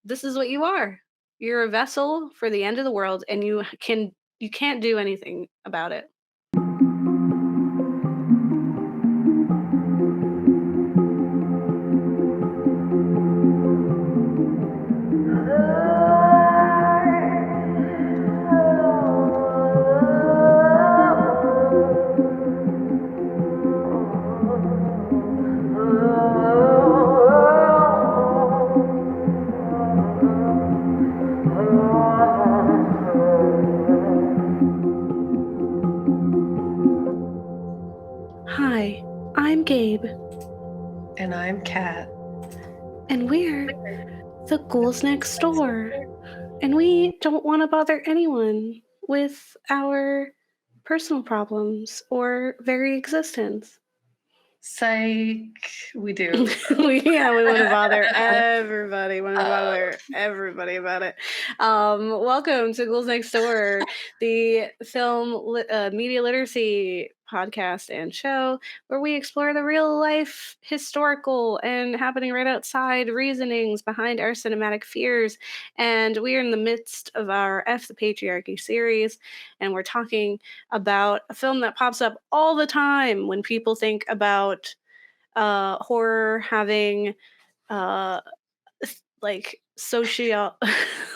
this is what you are. You're a vessel for the end of the world, and you can't do anything about it. Hi, I'm Gabe, And I'm Kat. and we're the ghouls next door. And we don't want to bother anyone with our personal problems or very existence. Psych. We do. We want to bother though. everybody. Want to bother everybody about it. Welcome to Ghouls Next Door, the media literacy podcast and show where we explore the real life, historical, and happening right outside reasonings behind our cinematic fears. And we are in the midst of our the Patriarchy series, and we're talking about a film that pops up all the time when people think about horror having uh like social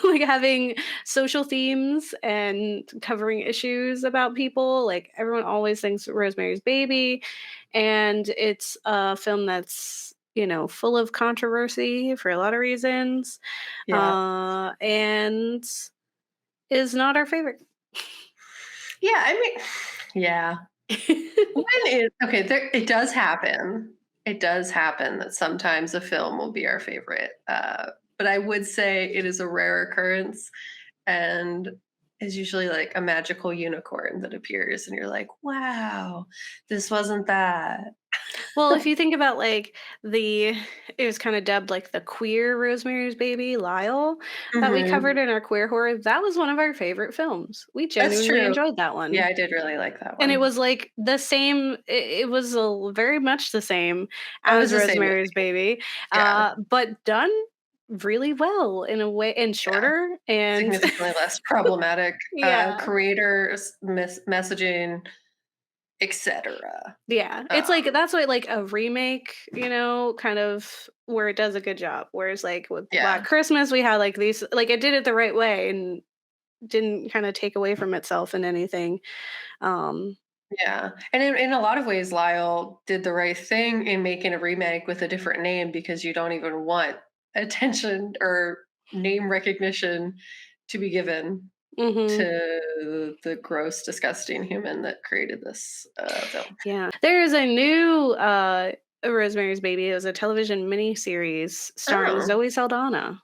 like having social themes and covering issues about people. Like everyone always thinks Rosemary's Baby, and it's a film that's full of controversy for a lot of reasons, Yeah. and is not our favorite. Yeah, I mean, yeah. It does happen. It does happen that sometimes a film will be our favorite. But I would say it is a rare occurrence and is usually like a magical unicorn that appears and you're like, wow, this wasn't that. Well, if you think about like it was kind of dubbed like the queer Rosemary's Baby, Lyle, that we Hmm. covered in our queer horror. That was one of our favorite films. We That's genuinely true. enjoyed that Yeah, one. I did really like that And it one. was like the same, it was very much the same Oh, it was as the same movie. Rosemary's Baby, Yeah. but done really well in a way, and Yeah. shorter. And Significantly less problematic yeah, creators, messaging, etc. yeah, it's like that's what like a remake, kind of where it does a good job. Whereas like with Black Yeah, Christmas, we had like these, like it did it the right way and didn't kind of take away from itself in anything. Um, yeah, and in a lot of ways, Lyle did the right thing in making a remake with a different name because you don't even want attention or name recognition to be given mhm. to the gross, disgusting human that created this film. Yeah, there is a new Rosemary's Baby. It was a television miniseries starring Oh, Zoe Saldana.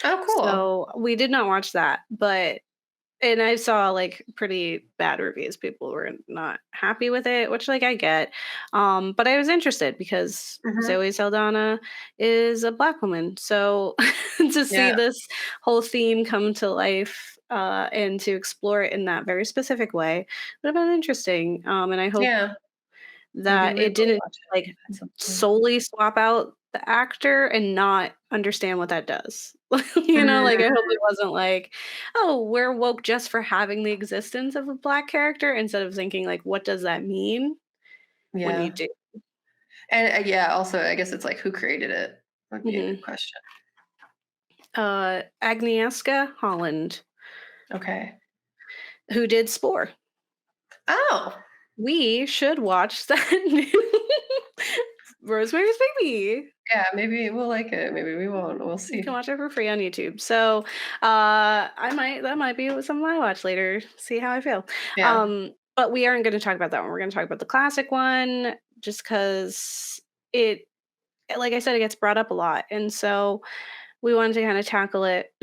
oh, cool. So we did not watch that, but and I saw like pretty bad reviews. People were not happy with it, which like I get. But I was interested because Hmm. Zoe Saldana is a Black woman. So to see Yeah, this whole theme come to life and to explore it in that very specific way would have been interesting. And I hope yeah. Maybe that we it will didn't watch it like at some point. solely swap out the actor and not understand what that does. Like I hope Mhm. it wasn't like, "Oh, we're woke just for having the existence of a Black character," instead of thinking like, "What does that mean when you Yeah. do?" And yeah, also, I guess it's like who created it would be a Mhm. good question. Agnieszka Holland, Okay. who did Spore. Oh, We should watch that new Rosemary's Baby. yeah, maybe we'll like it. Maybe we won't. We'll You can see. watch it for free on YouTube. So, that might be something I watch later, see how I feel. Yeah. But we aren't gonna talk about that one. We're gonna talk about the classic one just because it like I said, it gets brought up a lot. And so we wanted to kind of tackle it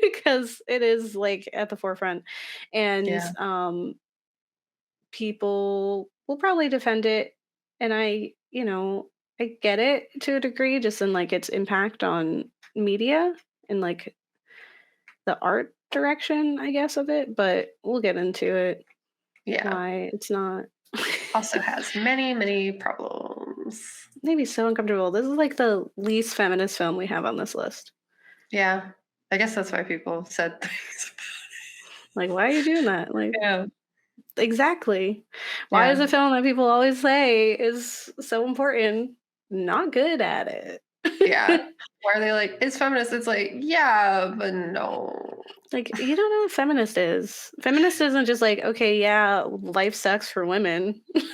because it is like at the forefront. And Yeah. people will probably defend it. And I get it to a degree, just in like its impact on media and like the art direction, I guess, of it, but we'll get into it, Yeah. why it's not Also has many, many problems. maybe so uncomfortable. This is like the least feminist film we have on this list. Yeah. I guess that's why people said things. Like, why are you doing that? Like, Yeah. exactly. Why is Yeah. a film that people always say is so important not good at it? Yeah. Why are they like, it's feminist? It's like, yeah, but no. Like, you don't know what feminist is. Feminist isn't just like, okay, yeah, life sucks for women. That's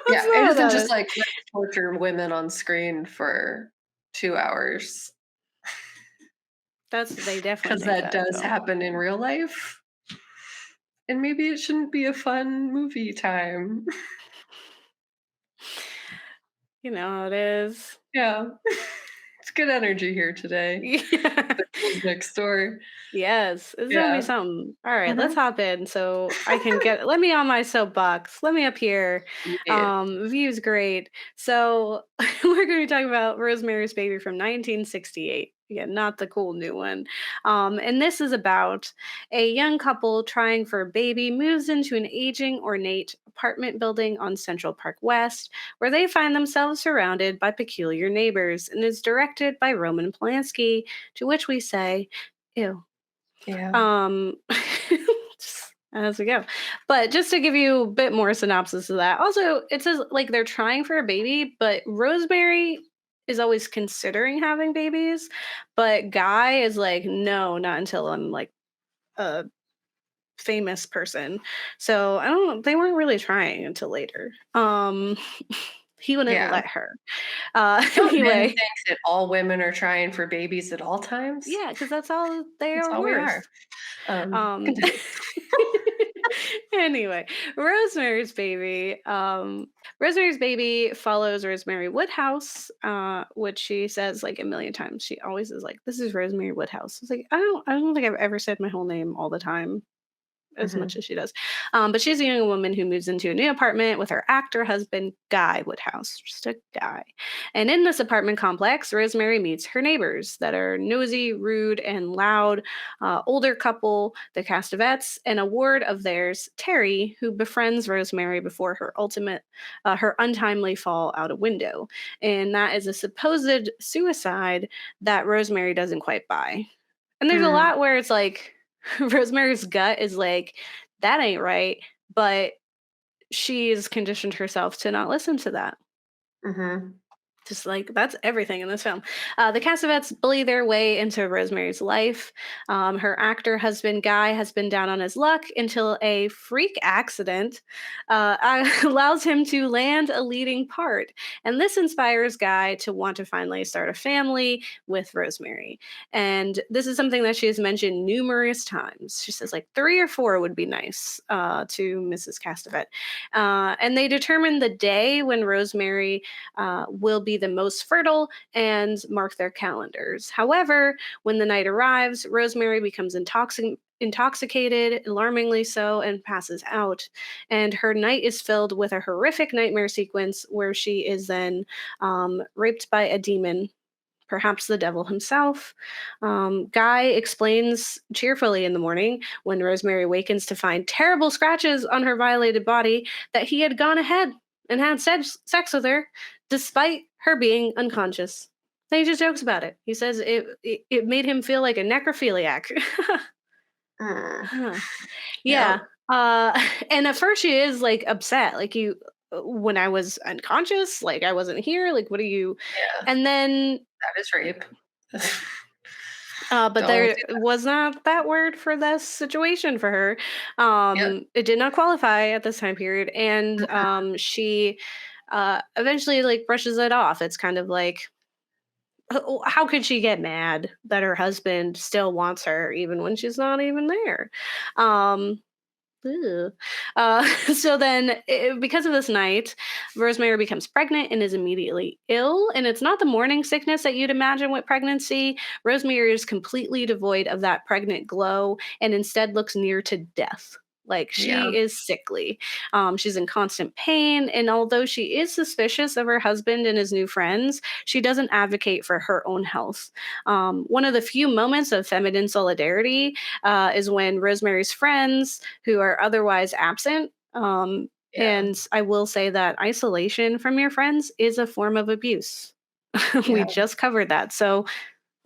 Yeah. It not what isn't that just is. like let's torture women on screen for 2 hours They definitely because make that that in does film. happen in real life. And maybe it shouldn't be a fun movie time. You know how it is. Yeah. It's good energy here today. Yeah. The ghouls next door. Yes, it's gonna be Yeah. something. All right, let's Mhm. hop in so I can let me on my soapbox. Let me up here. Yeah. View's great. So we're gonna be talking about Rosemary's Baby from 1968. Yeah, not the cool new one. And this is about a young couple trying for a baby moves into an aging ornate apartment building on Central Park West, where they find themselves surrounded by peculiar neighbors, and is directed by Roman Polanski, to which we say, ew. Yeah. Um, just as we go. But just to give you a bit more synopsis of that, also, it says like they're trying for a baby, but Rosemary is always considering having babies, but Guy is like, no, not until I'm like a famous person. So I don't know, they weren't really trying until later. He wouldn't Yeah. let her. Don't men Anyway, think that all women are trying for babies at all times? yeah, because that's all they That's are all we worth. are. Um, Continue. anyway, Rosemary's Baby. Rosemary's Baby follows Rosemary Woodhouse, which she says like a million times. She always is like, "This is Rosemary Woodhouse." It's like I don't think I've ever said my whole name all the time as much Mhm. as she does. But she's a young woman who moves into a new apartment with her actor husband, Guy Woodhouse, just a guy. And in this apartment complex, Rosemary meets her neighbors that are nosy, rude, and loud, older couple, the Castavets, and a ward of theirs, Terry, who befriends Rosemary before her untimely fall out a window. And that is a supposed suicide that Rosemary doesn't quite buy. And there's a Mm. lot where it's like Rosemary's gut is like, that ain't right, but she's conditioned herself to not listen to that. Mhm. Just like that's everything in this film. The Cassavetes bully their way into Rosemary's life. Her actor husband Guy has been down on his luck until a freak accident allows him to land a leading part, and this inspires Guy to want to finally start a family with Rosemary. And this is something that she has mentioned numerous times. She says like 3 or 4 would be nice to Mrs. Castavet, and they determine the day when Rosemary will be the most fertile and mark their calendars. However, when the night arrives, Rosemary becomes intoxicated, alarmingly so, and passes out. And her night is filled with a horrific nightmare sequence where she is then raped by a demon. Perhaps the devil himself. Guy explains cheerfully in the morning when Rosemary awakens to find terrible scratches on her violated body that he had gone ahead and had sex with her despite her being unconscious. Then he just jokes about it. He says it made him feel like a necrophiliac. Mm. Huh. Yeah. Yep. And at first she is like upset, like you when I was unconscious, like I wasn't here, like what are you? Yeah. And then That is rape. but Don't there do was not that word for this situation for her. Yep. It did not qualify at this time period, and Mhm. she eventually like brushes it off. It's kind of like, how could she get mad that her husband still wants her even when she's not even there? Um, Ew. So then, because of this night, Rosemary becomes pregnant and is immediately ill. And it's not the morning sickness that you'd imagine with pregnancy. Rosemary is completely devoid of that pregnant glow and instead looks near to death. Like Yeah. she is sickly. She's in constant pain. And although she is suspicious of her husband and his new friends, she doesn't advocate for her own health. One of the few moments of feminine solidarity is when Rosemary's friends who are otherwise absent. Yeah. And I will say that isolation from your friends is a form of abuse. We Yeah. just covered that. So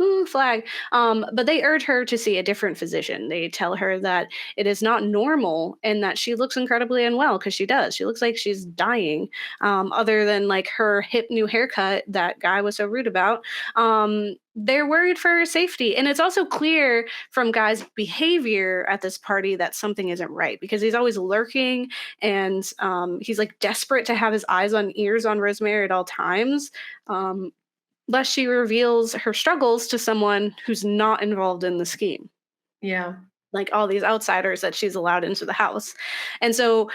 Ooh, flag. But they urge her to see a different physician. They tell her that it is not normal and that she looks incredibly unwell because she does. She looks like she's dying. Other than like her hip new haircut that guy was so rude about. They're worried for her safety. And it's also clear from Guy's behavior at this party that something isn't right because he's always lurking and he's like desperate to have his eyes on ears on Rosemary at all times. Um, lest she reveals her struggles to someone who's not involved in the scheme, Yeah. like all these outsiders that she's allowed into the house. And so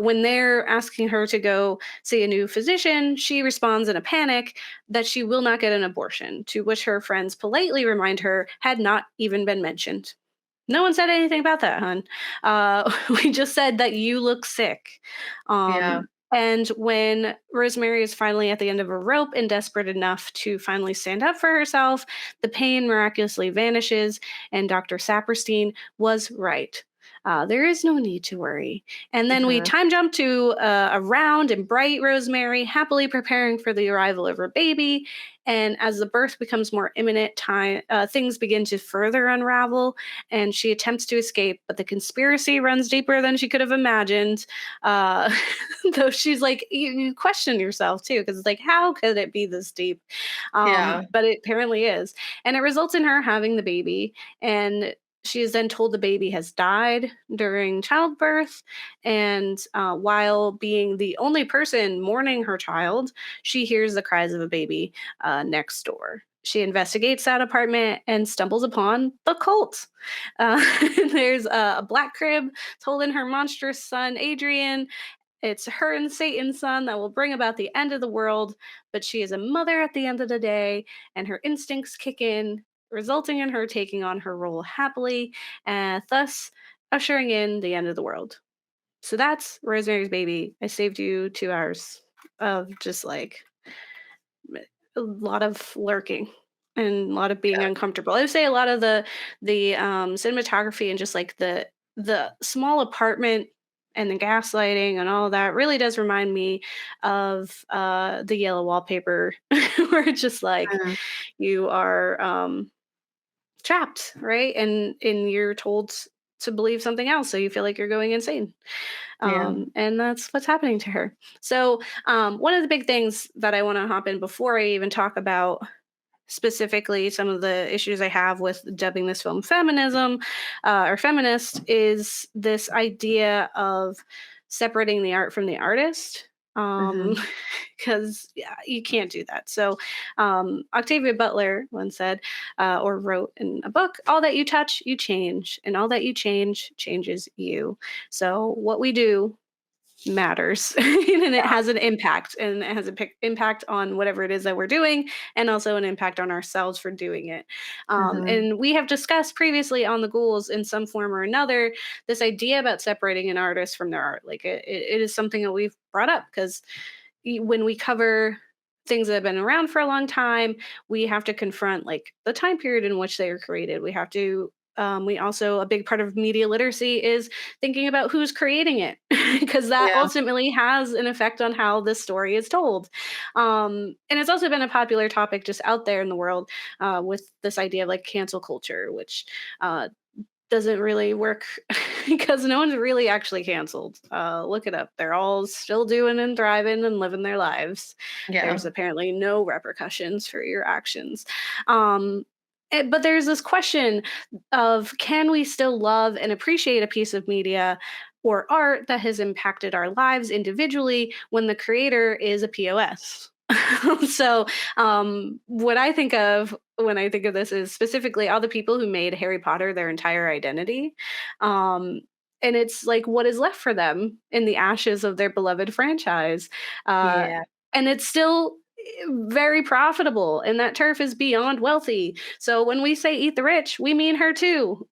when they're asking her to go see a new physician, she responds in a panic that she will not get an abortion, to which her friends politely remind her had not even been mentioned. No one said anything about that, hon. We just said that you look sick. Yeah. And when Rosemary is finally at the end of a rope and desperate enough to finally stand up for herself, the pain miraculously vanishes, and Dr. Saperstein was right. There is no need to worry. And then we Mhm. time jump to a round and bright Rosemary, happily preparing for the arrival of her baby. And as the birth becomes more imminent, things begin to further unravel, and she attempts to escape, but the conspiracy runs deeper than she could have imagined. Uh, though she's like, you question yourself too, because it's like, how could it be this deep? Yeah. But it apparently is. And it results in her having the baby. And she is then told the baby has died during childbirth. And while being the only person mourning her child, she hears the cries of a baby next door. She investigates that apartment and stumbles upon the cult. Uh, there's a black crib told in her monstrous son, Adrian. It's her and Satan's son that will bring about the end of the world, but she is a mother at the end of the day, and her instincts kick in, resulting in her taking on her role happily, and thus ushering in the end of the world. So that's Rosemary's Baby. I saved you 2 hours of just like a lot of lurking and a lot of being Yeah. uncomfortable. I would say a lot of the cinematography and just like the small apartment and the gaslighting and all of that really does remind me of the yellow wallpaper where it's just like Mhm. you are trapped, right? And you're told to believe something else, so you feel like you're going insane. Yeah. And that's what's happening to her. So one of the big things that I want to hop in before I even talk about specifically some of the issues I have with dubbing this film feminism or feminist is this idea of separating the art from the artist. Mhm. Because yeah, you can't do that. So, Octavia Butler once said, or wrote in a book, all that you touch, you change, and all that you change changes you. So, what we do matters and it has an impact and it has an impact on whatever it is that we're doing and also an impact on ourselves for doing it Mhm. and we have discussed previously on the ghouls in some form or another this idea about separating an artist from their art like it is something that we've brought up because when we cover things that have been around for a long time, we have to confront like the time period in which they were created. We have to we also a big part of media literacy is thinking about who's creating it because that Yeah. ultimately has an effect on how this story is told and it's also been a popular topic just out there in the world with this idea of like cancel culture which doesn't really work because no one's really actually canceled. Look it up. They're all still doing and thriving and living their lives. There's Yeah. apparently no repercussions for your actions. But there's this question of can we still love and appreciate a piece of media or art that has impacted our lives individually when the creator is a POS? So, what I think of when I think of this is specifically all the people who made Harry Potter their entire identity. Um, and it's like what is left for them in the ashes of their beloved franchise. Uh, Yeah. and it's still very profitable, and that turf is beyond wealthy. So when we say eat the rich, we mean her too.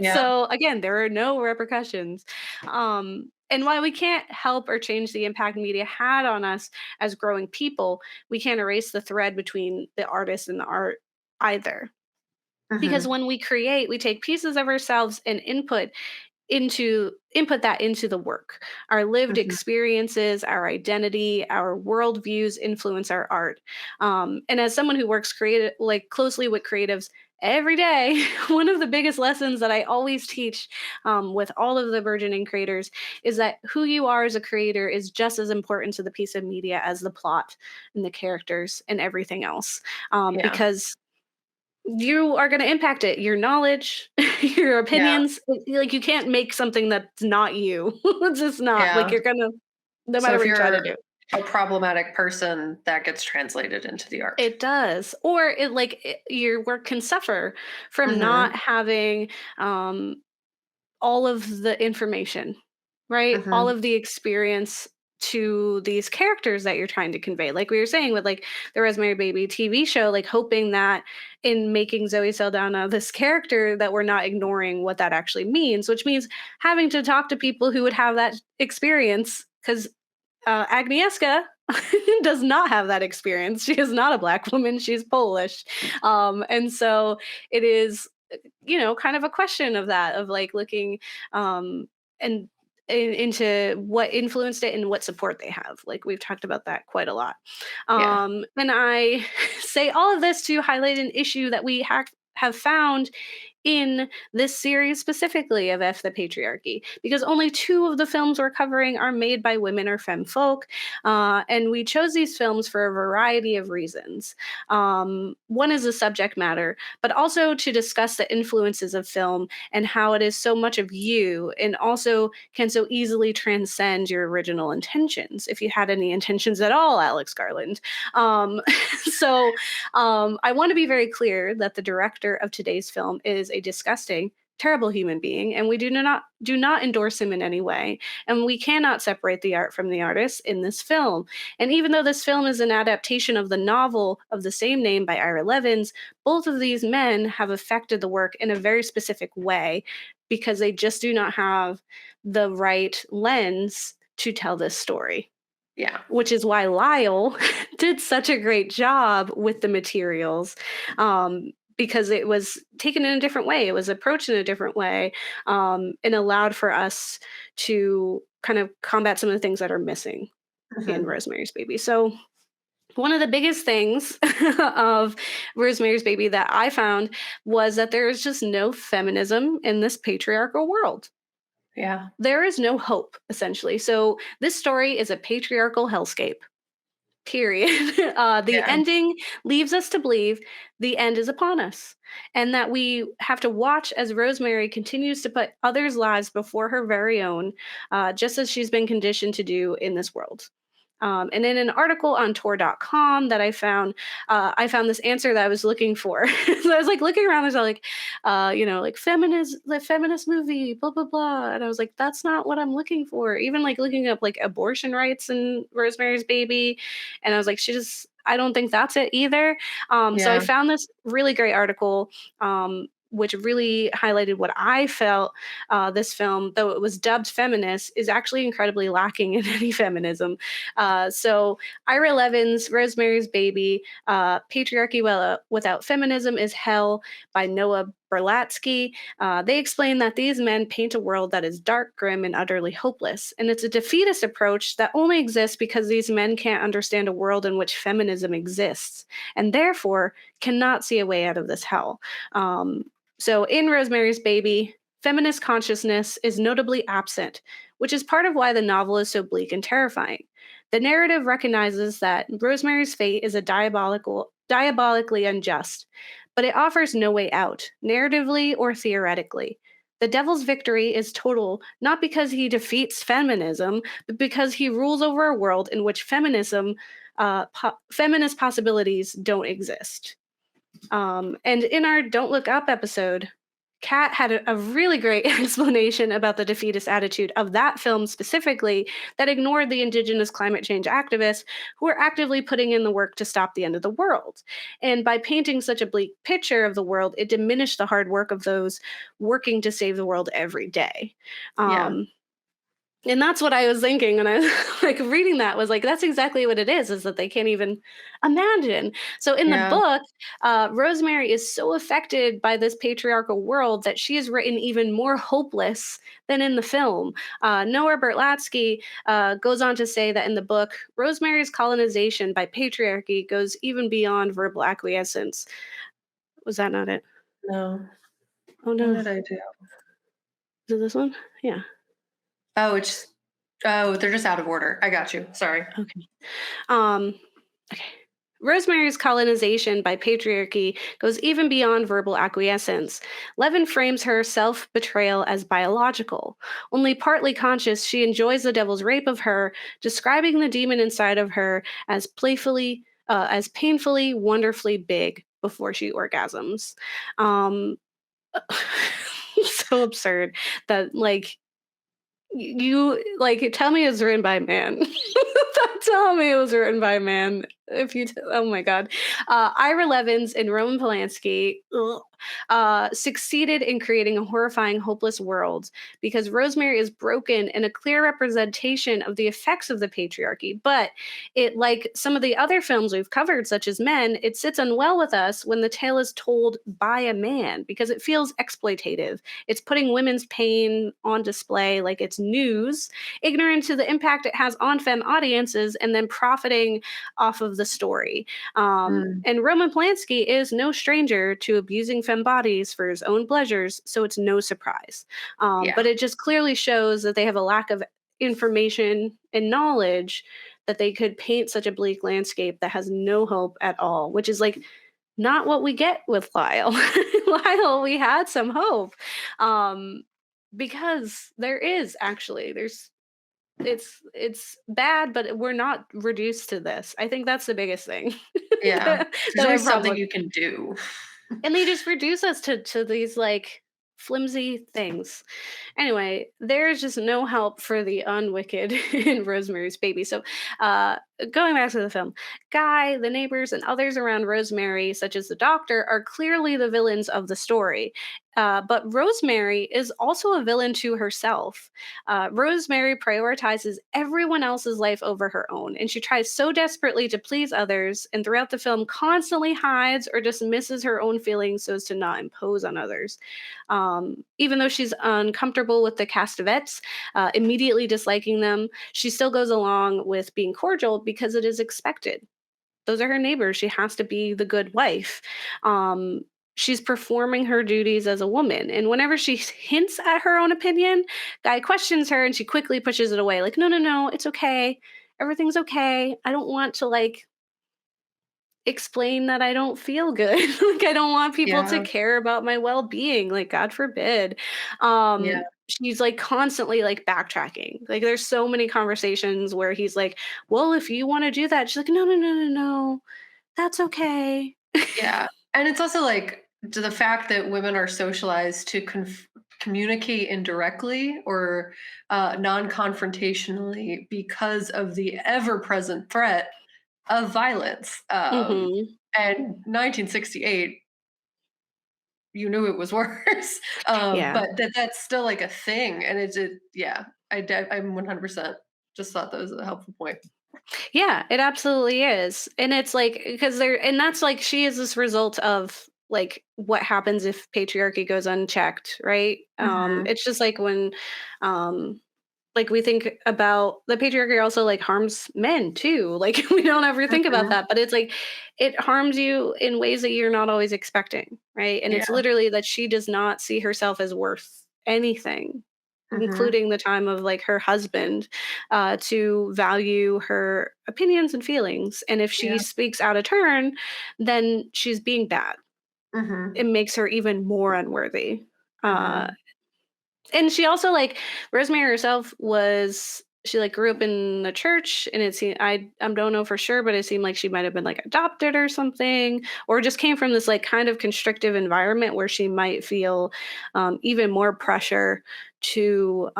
Yeah. So again, there are no repercussions. And while we can't help or change the impact media had on us as growing people, we can't erase the thread between the artist and the art either. Because Mhm. when we create, we take pieces of ourselves and input input that into the work. Our lived Mhm. experiences, our identity, our worldviews influence our art. And as someone who works creative, like closely with creatives every day, one of the biggest lessons that I always teach with all of the burgeoning creators is that who you are as a creator is just as important to the piece of media as the plot and the characters and everything else. Yeah. Because you are going to impact it. Your knowledge, your Yeah. opinions. Like you can't make something that's not you. It's just not. Like Yeah. you're gonna, no So matter if what you try to you're do. a problematic person, that gets translated into the art. It does, or your work can suffer from not Mhm. having um, all of the information, right? All Mhm. of the experience to these characters that you're trying to convey. Like we were saying with like the Rosemary Baby TV show, like hoping that in making Zoe Saldana this character that we're not ignoring what that actually means, which means having to talk to people who would have that experience because Agnieszka does not have that experience. She is not a black woman. She's Polish. And so it is, kind of a question of that, of like looking and into what influenced it and what support they have. Like we've talked about that quite a lot. Yeah. And I say all of this to highlight an issue that we have found in this series specifically of F the Patriarchy, because only two of the films we're covering are made by women or femme folk. And we chose these films for a variety of reasons. One is the subject matter, but also to discuss the influences of film and how it is so much of you and also can so easily transcend your original intentions, if you had any intentions at all, Alex Garland. Um, so I want to be very clear that the director of today's film is a disgusting, terrible human being, and we do not endorse him in any way. And we cannot separate the art from the artist in this film. And even though this film is an adaptation of the novel of the same name by Ira Levins, both of these men have affected the work in a very specific way because they just do not have the right lens to tell this story, Yeah. which is why Lyle did such a great job with the materials, because it was taken in a different way. It was approached in a different way, and allowed for us to kind of combat some of the things that are missing in Mhm. Rosemary's Baby. So, one of the biggest things of Rosemary's Baby that I found was that there is just no feminism in this patriarchal world. Yeah. There is no hope, essentially. So, this story is a patriarchal hellscape. Period. The Yeah. ending leaves us to believe the end is upon us, and that we have to watch as Rosemary continues to put others' lives before her very own, just as she's been conditioned to do in this world. And in an article on Tor.com that I found this answer that I was looking for. So I was like looking around, there's all like, like the feminist movie, blah blah blah, and I was like, that's not what I'm looking for. Even like looking up like abortion rights in Rosemary's Baby, and I was like, I don't think that's it either. So I Yeah. found this really great article. Which really highlighted what I felt this film, though it was dubbed feminist, is actually incredibly lacking in any feminism. So Ira Levin's Rosemary's Baby, Patriarchy Without Feminism is Hell by Noah Berlatsky. They explain that these men paint a world that is dark, grim, and utterly hopeless. And it's a defeatist approach that only exists because these men can't understand a world in which feminism exists, and therefore cannot see a way out of this hell. So in Rosemary's Baby, feminist consciousness is notably absent, which is part of why the novel is so bleak and terrifying. The narrative recognizes that Rosemary's fate is diabolically unjust, but it offers no way out, narratively or theoretically. The devil's victory is total, not because he defeats feminism, but because he rules over a world in which feminist possibilities don't exist. And in our Don't Look Up episode, Kat had a really great explanation about the defeatist attitude of that film specifically that ignored the indigenous climate change activists who are actively putting in the work to stop the end of the world. And by painting such a bleak picture of the world, it diminished the hard work of those working to save the world every day. Yeah. Um, And that's what I was thinking when I like reading that was like, that's exactly what it is that they can't even imagine. So in the Yeah. book, Rosemary is so affected by this patriarchal world that she is written even more hopeless than in the film. Noah Bertlatsky goes on to say that in the book, Rosemary's colonization by patriarchy goes even beyond verbal acquiescence. Was that not it? No. Oh What no. did I do? Is it this one? Yeah. Oh, they're just out of order. I got you. Sorry. Okay. Um, okay. Rosemary's colonization by patriarchy goes even beyond verbal acquiescence. Levin frames her self betrayal as biological. Only partly conscious, she enjoys the devil's rape of her, describing the demon inside of her as as painfully, wonderfully big before she orgasms. Um, so absurd that, like, you like tell me it's written by a man. Tell me it was written by a man. If you, oh my god, Ira Levins and Roman Polanski succeeded in creating a horrifying, hopeless world because Rosemary is broken and a clear representation of the effects of the patriarchy. But it, like some of the other films we've covered, such as Men, it sits unwell with us when the tale is told by a man because it feels exploitative. It's putting women's pain on display like it's news, ignorant to the impact it has on femme audiences, and then profiting off of the story. Mm, And Roman Polanski is no stranger to abusing femme bodies for his own pleasures, so it's no surprise. yeah. But it just clearly shows that they have a lack of information and knowledge that they could paint such a bleak landscape that has no hope at all, which is like not what we get with Lyle. Lyle, we had some hope. Um, because there is actually there's it's bad, but we're not reduced to this. I think that's the biggest thing Yeah. that, There's that I have always a problem something with. you can do. And they just reduce us to these like flimsy things. Anyway, there's just no help for the unwicked in Rosemary's Baby. So, going back to the film, Guy, the neighbors, and others around Rosemary, such as the doctor, are clearly the villains of the story. But Rosemary is also a villain to herself. Rosemary prioritizes everyone else's life over her own, and she tries so desperately to please others, and throughout the film, constantly hides or dismisses her own feelings so as to not impose on others. Even though she's uncomfortable with the Castavets, immediately disliking them, she still goes along with being cordial because it is expected. Those are her neighbors. She has to be the good wife. Um, she's performing her duties as a woman. And whenever she hints at her own opinion, Guy questions her and she quickly pushes it away. Like, no, no, no, it's okay. Everything's okay. I don't want to like explain that I don't feel good. Like I don't want people to Yeah. care about my well-being, like God forbid. Yeah. She's like constantly like backtracking. Like there's so many conversations where he's like, "Well, if you want to do that." She's like, "No, no, no, no, no. That's okay." Yeah. And it's also like to the fact that women are socialized to communicate indirectly or non-confrontationally because of the ever-present threat of violence. Mhm. And 1968, you knew it was worse. Yeah. But that's still like a thing, and yeah. I'm 100% just thought that was a helpful point. Yeah, it absolutely is. And it's like because there and that's like she is this result of like what happens if patriarchy goes unchecked, right? Hmm. It's just like when um like we think about the patriarchy also like harms men too. Like we don't ever think about Hmm. that, but it's like it harms you in ways that you're not always expecting, right? And it's Yeah. literally that she does not see herself as worth anything, Hmm. including the time of like her husband, to value her opinions and feelings. And if she Yeah. speaks out of turn, then she's being bad. Hmm. It makes her even more unworthy. Uh, Hmm. and she also like Rosemary herself was she like grew up in the church and it seemed I don't know for sure, but it seemed like she might have been like adopted or something, or just came from this like kind of constrictive environment where she might feel even more pressure to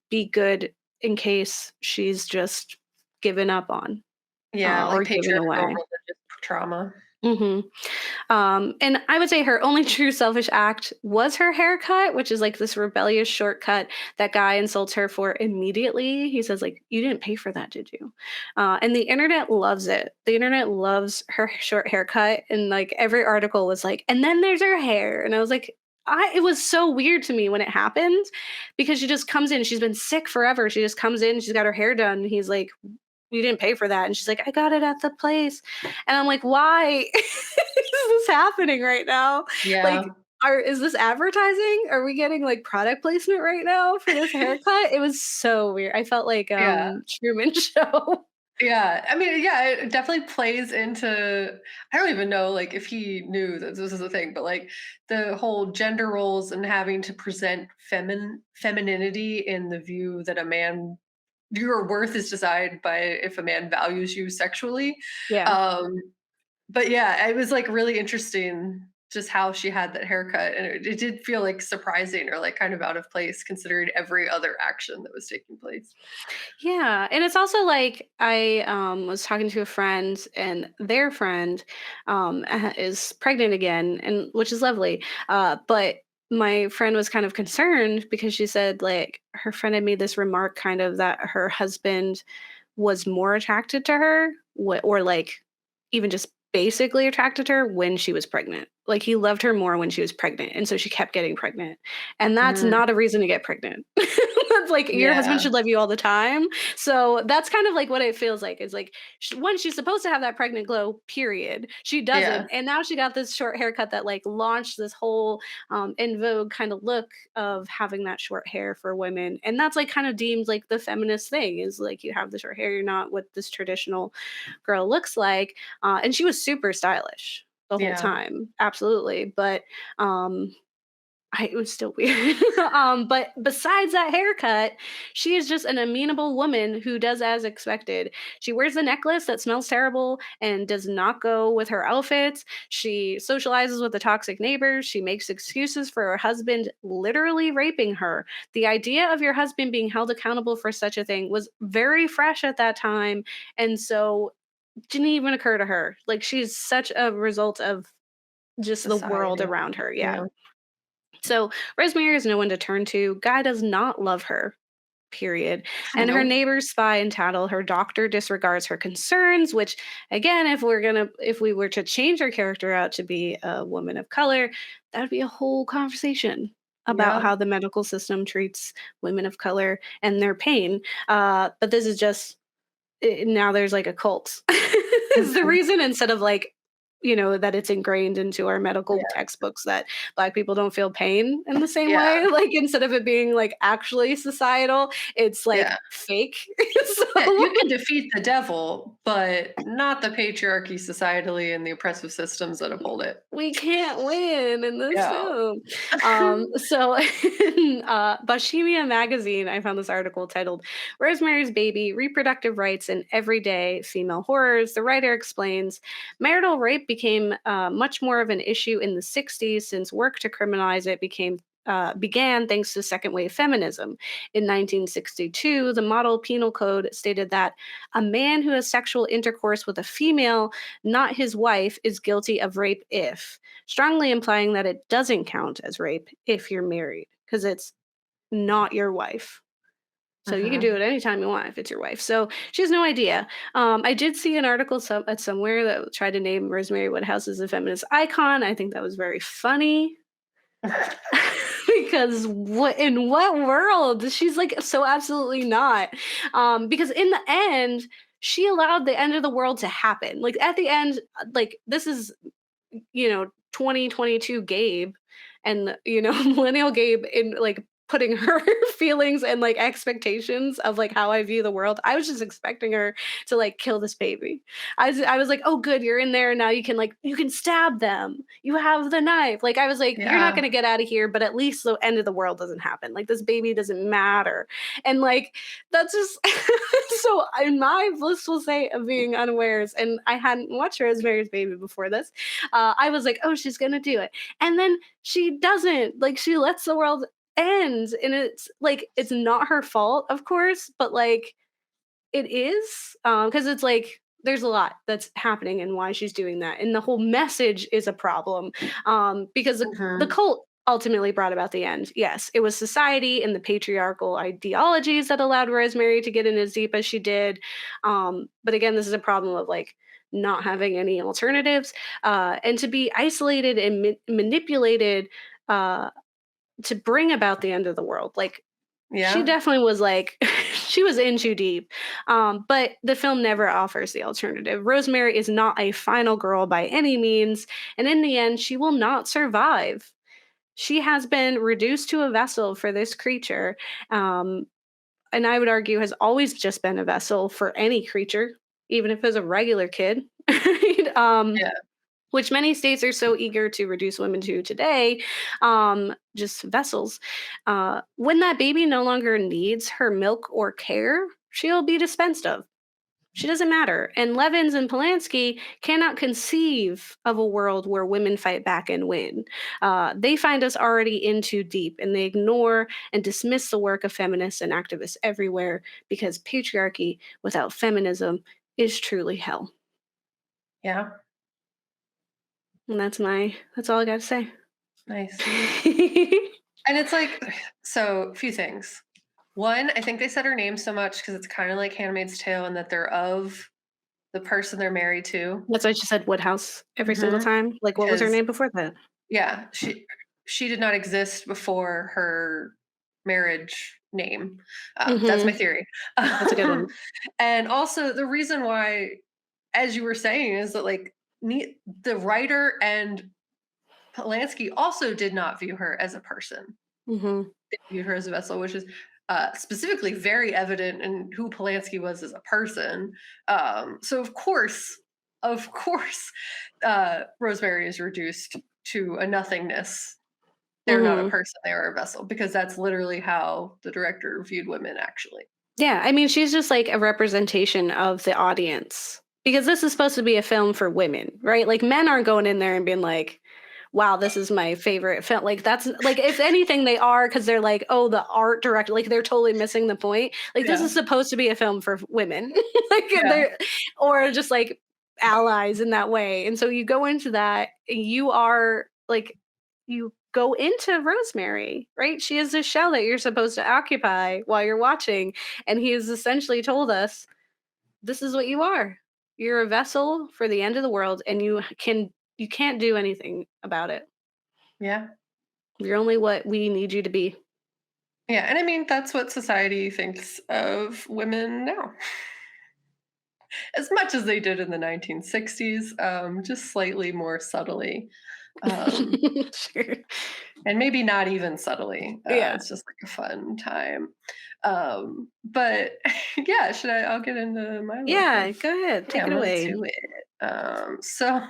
be good in case she's just given up on Yeah, like or given patriarchal away. religious trauma. Mhm. And I would say her only true selfish act was her haircut, which is like this rebellious shortcut that guy insults her for immediately. He says, like, "You didn't pay for that, did you?" And the internet loves it. The internet loves her short haircut, and like every article was like, "And then there's her hair," and I was like. It was so weird to me when it happened because she just comes in. She's been sick forever. She just comes in. She's got her hair done. And he's like, "You didn't pay for that." And she's like, "I got it at the place." And I'm like, "Why is this happening right now? Yeah. Like, is this advertising? Are we getting like product placement right now for this haircut?" It was so weird. I felt like Yeah. Truman Show. Yeah, I mean, yeah, it definitely plays into I don't even know, like, if he knew that this is a thing, but, like, the whole gender roles and having to present femininity in the view that a man your worth is decided by if a man values you sexually. Yeah. Um, but yeah, it was, like, really interesting just how she had that haircut, and it did feel, like, surprising or, like, kind of out of place considering every other action that was taking place. Yeah, and it's also like I was talking to a friend, and their friend is pregnant again, and which is lovely. But my friend was kind of concerned because she said like her friend had made this remark, kind of that her husband was more attracted to her, or like even just basically attracted to her when she was pregnant. Like he loved her more when she was pregnant, and so she kept getting pregnant, and that's Mm, not a reason to get pregnant. That's like your husband yeah, should love you all the time. So that's kind of like what it feels like. Is like one, she's supposed to have that pregnant glow, period. She doesn't, yeah, and now she got this short haircut that like launched this whole in vogue kind of look of having that short hair for women, and that's like kind of deemed like the feminist thing is like you have the short hair, you're not what this traditional girl looks like. And she was super stylish the whole yeah. time, absolutely. But um, it was still weird. But besides that haircut, she is just an amenable woman who does as expected. She wears a necklace that smells terrible and does not go with her outfits. She socializes with the toxic neighbors. She makes excuses for her husband literally raping her. The idea of your husband being held accountable for such a thing was very fresh at that time. And so didn't even occur to her. Like she's such a result of just the world Society. around her. Yeah. Yeah. So Rosemary is no one to turn to. Guy does not love her, period. And her Nope. neighbors spy and tattle. Her doctor disregards her concerns, which again, if we were to change her character out to be a woman of color, that would be a whole conversation about Yeah. how the medical system treats women of color and their pain. But this is just now there's like a cult is the Mhm. reason instead of like that it's ingrained into our medical Yeah. textbooks that black people don't feel pain in the same Yeah. way, like instead of it being like actually societal, it's like Yeah. fake. Yeah. So You can defeat the devil, but not the patriarchy societally and the oppressive systems that uphold it. we can't win in this Yeah. film. So in Bohemia magazine, I found this article titled Rosemary's Baby, Reproductive Rights and Everyday Female Horrors. The writer explains marital rape became much more of an issue in the 60s since work to criminalize it began thanks to second wave feminism. In 1962, the model penal code stated that a man who has sexual intercourse with a female, not his wife, is guilty of rape if, strongly implying that it doesn't count as rape if you're married, because it's not your wife. So you can do Mhm. it anytime you want if it's your wife. So she has no idea. I did see an article somewhere that tried to name Rosemary Woodhouse as a feminist icon. I think that was very funny. Because what world? She's like so absolutely not. Because in the end, she allowed the end of the world to happen. Like at the end, like this is 2022 Gabe and millennial Gabe in like putting her feelings and like expectations of like how I view the world. I was just expecting her to like kill this baby. I was like, "Oh good, you're in there now, you can stab them. You have the knife." Like I was like, "You're not Yeah. going to get out of here, but at least the end of the world doesn't happen. Like this baby doesn't matter." And like that's just so in my blissful state of being unawares, and I hadn't watched Rosemary's Baby before this. I was like, "Oh, she's gonna do it," and then she doesn't. Like she lets the world end, and it's like it's not her fault, of course, but like it is because it's like. there's a lot that's happening and why she's doing that. And the whole message is a problem, because the Mhm. cult ultimately brought about the end. Yes, it was society and the patriarchal ideologies that allowed Rosemary to get in as deep as she did. But again, this is a problem of like not having any alternatives, and to be isolated and manipulated, uh, to bring about the end of the world. Like she Yeah. definitely was like she was in too deep. But the film never offers the alternative. Rosemary is not a final girl by any means, and in the end, she will not survive. She has been reduced to a vessel for this creature, um, and I would argue has always just been a vessel for any creature, even if it was a regular kid. um, Yeah. which many states are so eager to reduce women to today, just vessels. When that baby no longer needs her milk or care, she'll be dispensed of. She doesn't matter. And Levins and Polanski cannot conceive of a world where women fight back and win. They find us already in too deep, and they ignore and dismiss the work of feminists and activists everywhere because patriarchy without feminism is truly hell. Yeah. And that's all I got to say. Nice. And it's like, so a few things. One, I think they said her name so much because it's kind of like Handmaid's Tale and that they're of the person they're married to. That's why she said Woodhouse every single Mhm. time. Like, what was her Because name before that? yeah, she did not exist before her marriage name. That's my Mhm. theory. That's a good one. And also the reason why, as you were saying, is that like the writer and Polanski also did not view her as a person. Mhm. They viewed her as a vessel, which is specifically very evident in who Polanski was as a person. So of course, Rosemary is reduced to a nothingness. They're not a Mhm. person; they are a vessel, because that's literally how the director viewed women. Actually, Yeah, I mean, she's just like a representation of the audience because this is supposed to be a film for women, right? Like men aren't going in there and being like, "Wow, this is my favorite film." Like that's like if anything they are cuz they're like, "Oh, the art director." Like they're totally missing the point. Like this yeah, is supposed to be a film for women. Like yeah, they're or just like allies in that way. And so you go into that, you are like you go into Rosemary, right? She is a shell that you're supposed to occupy while you're watching. And he has essentially told us this is what you are. You're a vessel for the end of the world, and you can't do anything about it. yeah, You're only what we need you to be. yeah. And I mean, that's what society thinks of women now, as much as they did in the 1960s, just slightly more subtly. Um, Sure. and maybe not even subtly. Yeah. It's just like a fun time. But yeah, should I? I'll get into my little Yeah, thing. go ahead. Yeah, Take it I'm gonna away. do it. So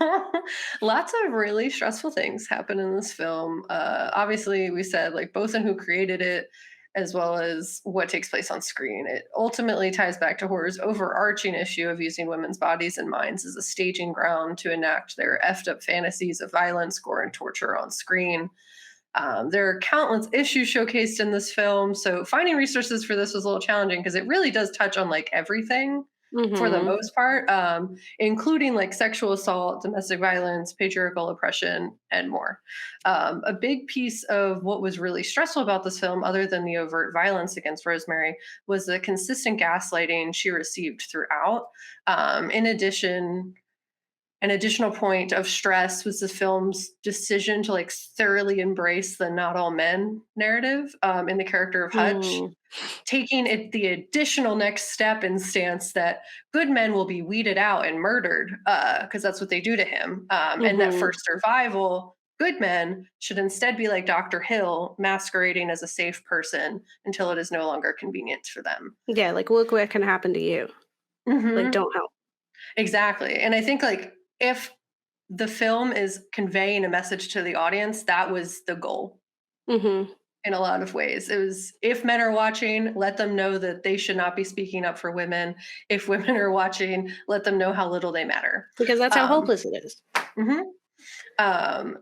lots of really stressful things happen in this film. Obviously, we said like both in who created it as well as what takes place on screen. It ultimately ties back to horror's overarching issue of using women's bodies and minds as a staging ground to enact their effed up fantasies of violence, gore, and torture on screen. There are countless issues showcased in this film, so finding resources for this was a little challenging because it really does touch on like everything for the Mhm. most part, including like sexual assault, domestic violence, patriarchal oppression, and more. A big piece of what was really stressful about this film, other than the overt violence against Rosemary, was the consistent gaslighting she received throughout. In addition, an additional point of stress was the film's decision to like thoroughly embrace the not all men narrative, in the character of Hutch, Mm. taking it the additional next step in stance that good men will be weeded out and murdered, because that's what they do to him, and that for Mhm. survival, good men should instead be like Dr. Hill, masquerading as a safe person until it is no longer convenient for them. Yeah, like look what can happen to you. Like Hmm. don't help. Exactly. And I think like if the film is conveying a message to the audience, that was the goal Mhm. in a lot of ways. It was, if men are watching, let them know that they should not be speaking up for women. If women are watching, let them know how little they matter. Because that's how Um, hopeless it is. mhm.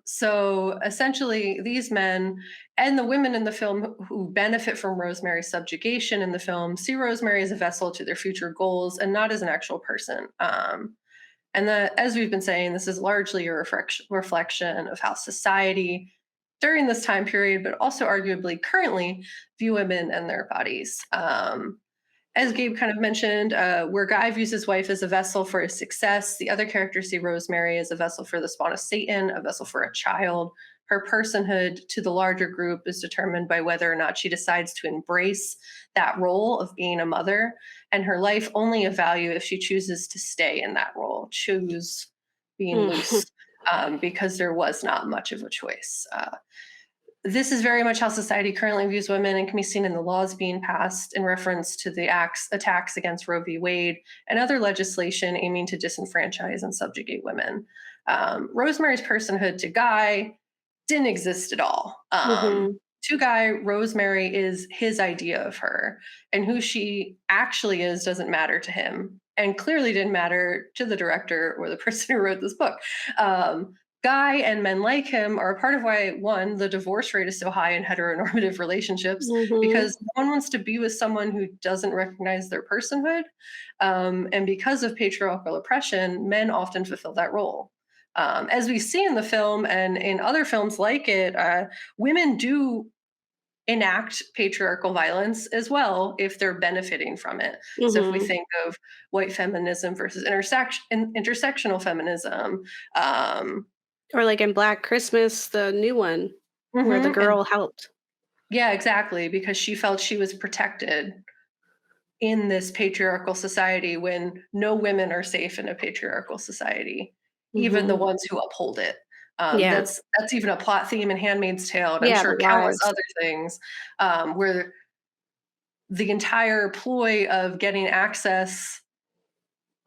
So essentially, these men and the women in the film who benefit from Rosemary's subjugation in the film see Rosemary as a vessel to their future goals and not as an actual person. And that, as we've been saying, this is largely a reflection of how society during this time period, but also arguably currently, view women and their bodies. As Gabe kind of mentioned, where Guy views his wife as a vessel for his success, the other characters see Rosemary as a vessel for the spawn of Satan, a vessel for a child. Her personhood to the larger group is determined by whether or not she decides to embrace that role of being a mother, and her life only of value if she chooses to stay in that role, choose being loose, because there was not much of a choice. This is very much how society currently views women and can be seen in the laws being passed in reference to the attacks against Roe v. Wade and other legislation aiming to disenfranchise and subjugate women. Rosemary's personhood to Guy didn't exist at all. To Guy, Rosemary is his idea of her, and who she actually is doesn't matter to him, and clearly didn't matter to the director or the person who wrote this book. Guy and men like him are a part of why, one, the divorce rate is so high in heteronormative relationships, because no one wants to be with someone who doesn't recognize their personhood. And because of patriarchal oppression, men often fulfill that role. As we see in the film and in other films like it, women do enact patriarchal violence as well if they're benefiting from it. So if we think of white feminism versus intersectional feminism, or like in Black Christmas, the new one, where the girl helped. Yeah, exactly, because she felt she was protected in this patriarchal society when no women are safe in a patriarchal society, even the ones who uphold it. That's even a plot theme in Handmaid's Tale, and I'm sure countless other things, where the entire ploy of getting access,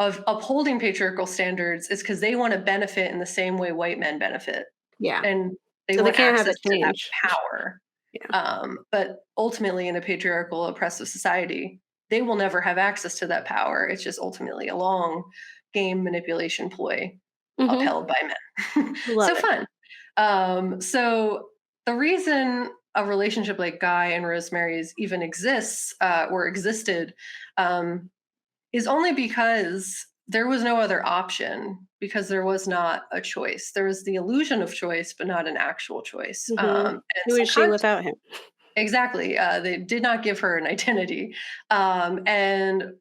of upholding patriarchal standards, is because they want to benefit in the same way white men benefit. Yeah. And they So want can't have access it to that change. power. Yeah. But ultimately, in a patriarchal, oppressive society, they will never have access to that power. It's just ultimately a long game manipulation ploy upheld by men. So it. fun. So the reason a relationship like Guy and Rosemary's even exists, or existed, is only because there was no other option, because there was not a choice. There was the illusion of choice, but not an actual choice. And Who is she without him? Exactly. They did not give her an identity. And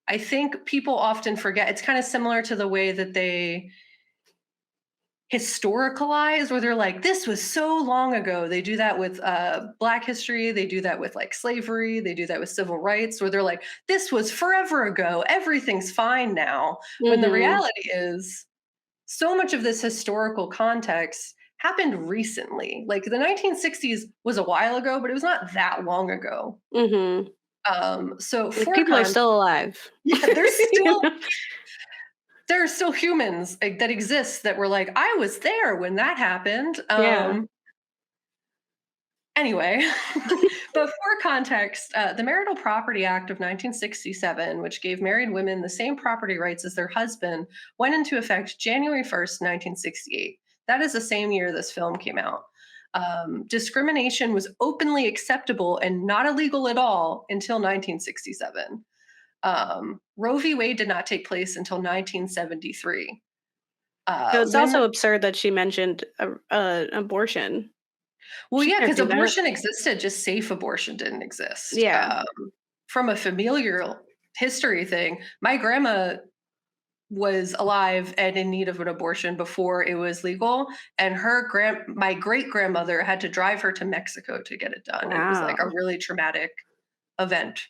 I think people often forget, it's kind of similar to the way that they historicalize, where they're like, this was so long ago. They do that with Black history. They do that with like slavery. They do that with civil rights, where they're like, this was forever ago. Everything's fine now. When the reality is, so much of this historical context happened recently. Like the 1960s was a while ago, but it was not that long ago. So for people are still alive. Yeah, there are still humans that exist that were like, I was there when that happened. Anyway, but for context, the Marital Property Act of 1967, which gave married women the same property rights as their husband, went into effect January 1st, 1968. That is the same year this film came out. Discrimination was openly acceptable and not illegal at all until 1967. Roe v. Wade did not take place until 1973. So it's also absurd that she mentioned abortion. Well, yeah, because abortion existed, just safe abortion didn't exist. Yeah. From a familial history thing, my grandma was alive and in need of an abortion before it was legal, and my great grandmother had to drive her to Mexico to get it done. And it was like a really traumatic event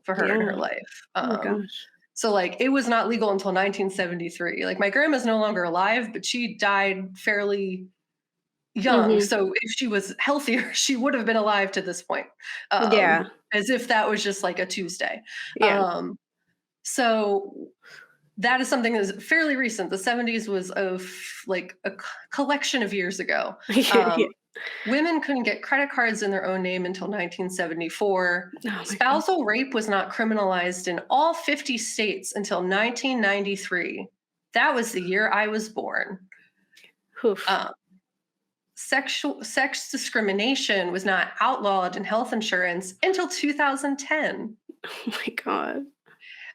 for her in her life. Oh my gosh. So like it was not legal until 1973. Like my grandma's no longer alive, but she died fairly young. So if she was healthier, she would have been alive to this point. As if that was just like a Tuesday. So that is something that is fairly recent. The 70s was of like a collection of years ago. Women couldn't get credit cards in their own name until 1974. Spousal rape was not criminalized in all 50 states until 1993. That was the year I was born. Oof. Sex discrimination was not outlawed in health insurance until 2010. Oh my God.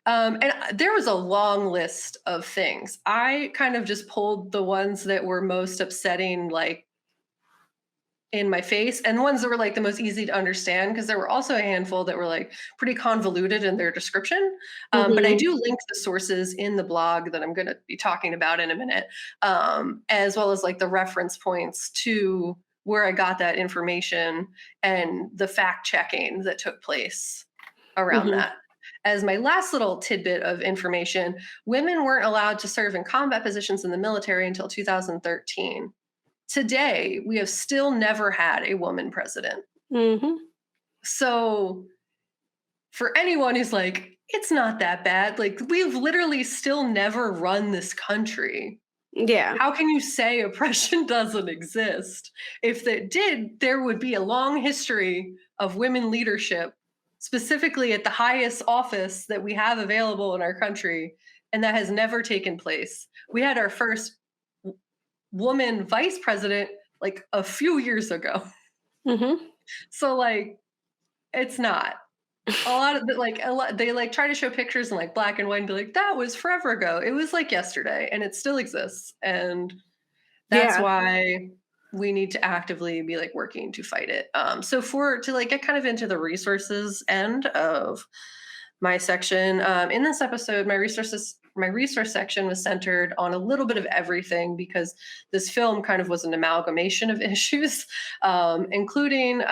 And there was a long list of things. I kind of just pulled the ones that were most upsetting, like in my face, and ones that were like the most easy to understand, because there were also a handful that were like pretty convoluted in their description. But I Mhm. do link the sources in the blog that I'm going to be talking about in a minute, as well as like the reference points to where I got that information and the fact checking that took place around Mhm. that. As my last little tidbit of information, women weren't allowed to serve in combat positions in the military until 2013. Today, we have still never had a woman president. Mhm. So, for anyone who's like, it's not that bad, like, we've literally still never run this country. Yeah. How can you say oppression doesn't exist? If it did, there would be a long history of women leadership, specifically at the highest office that we have available in our country, and that has never taken place. We had our first woman vice president like a few years ago. Mhm. So like it's not. A lot of the, like a lot, they like try to show pictures in like black and white and be like, that was forever ago. It was like yesterday and it still exists. And that's Yeah. why we need to actively be like working to fight it. So for to like get kind of into the resources end of my section, in this episode, my resource section was centered on a little bit of everything because this film kind of was an amalgamation of issues, including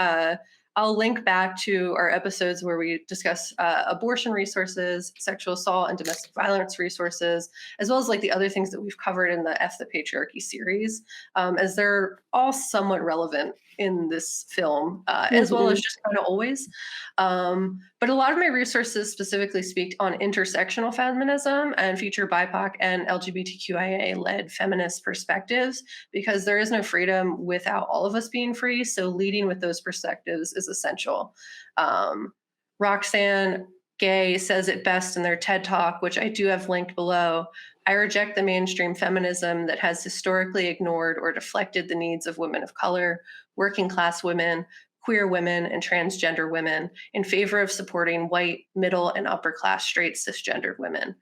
I'll link back to our episodes where we discuss abortion resources, sexual assault and domestic violence resources, as well as like the other things that we've covered in the F the Patriarchy series, as they're all somewhat relevant in this film, as well as Mhm. just kind of always. But a lot of my resources specifically speak on intersectional feminism and feature BIPOC and LGBTQIA led feminist perspectives, because there is no freedom without all of us being free. So leading with those perspectives is essential. Um, Roxanne Gay says it best in their TED Talk, which I do have linked below. I reject the mainstream feminism that has historically ignored or deflected the needs of women of color, working class women, queer women, and transgender women in favor of supporting white, middle, and upper class straight cisgendered women.